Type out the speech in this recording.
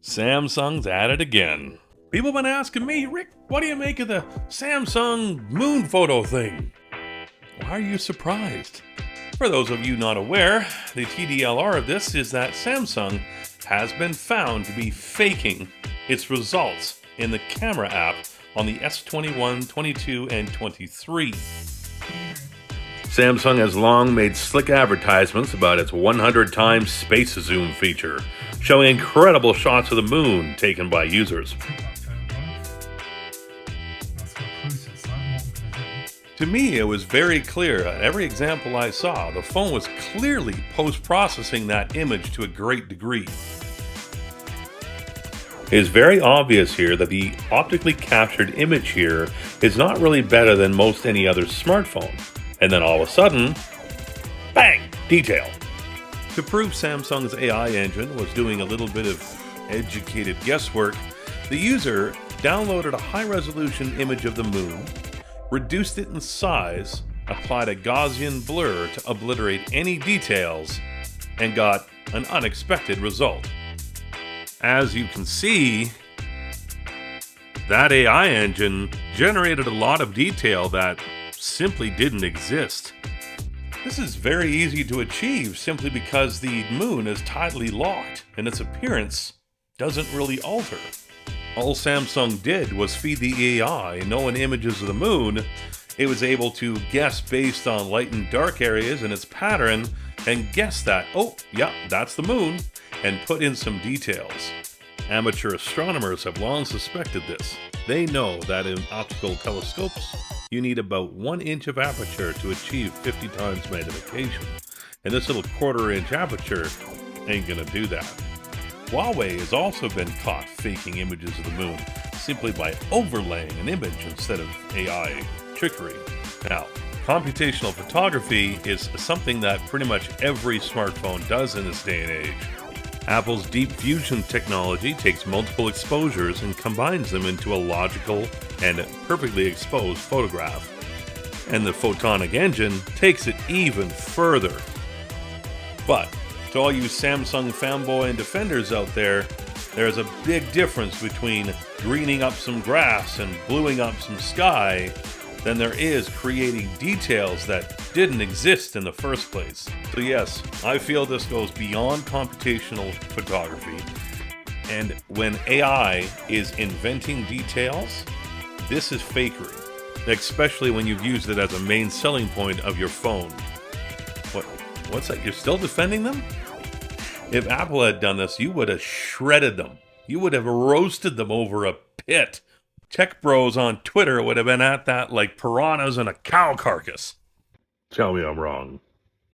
Samsung's at it again. People been asking me, Rick, what do you make of the Samsung moon photo thing? Why are you surprised? For those of you not aware, the TDLR of this is that Samsung has been found to be faking its results in the camera app on the S21, 22, and 23. Samsung has long made slick advertisements about its 100 times space zoom feature, showing incredible shots of the moon taken by users. To me, it was very clear at every example I saw, the phone was clearly post-processing that image to a great degree. It is very obvious here that the optically captured image here is not really better than most any other smartphone. And then all of a sudden, bang, detail. To prove Samsung's AI engine was doing a little bit of educated guesswork, the user downloaded a high-resolution image of the moon, reduced it in size, applied a Gaussian blur to obliterate any details, and got an unexpected result. As you can see, that AI engine generated a lot of detail that simply didn't exist. This is very easy to achieve simply because the moon is tidally locked and its appearance doesn't really alter. All Samsung did was feed the AI known images of the moon. It was able to guess based on light and dark areas and its pattern and guess that, oh yeah, that's the moon, and put in some details. Amateur astronomers have long suspected this. They know that in optical telescopes, you need about 1 inch of aperture to achieve 50 times magnification, and this little 1/4 inch aperture ain't gonna do that. Huawei has also been caught faking images of the moon simply by overlaying an image instead of AI trickery. Now, computational photography is something that pretty much every smartphone does in this day and age. Apple's Deep Fusion technology takes multiple exposures and combines them into a logical and perfectly exposed photograph. And the photonic engine takes it even further. But to all you Samsung fanboy and defenders out there, there's a big difference between greening up some grass and bluing up some sky than there is creating details that didn't exist in the first place. So yes, I feel this goes beyond computational photography, and when AI is inventing details, this is fakery, especially when you've used it as a main selling point of your phone. What's that? You're still defending them? If Apple had done this, you would have shredded them. You would have roasted them over a pit. Tech bros on Twitter would have been at that like piranhas in a cow carcass. Tell me I'm wrong.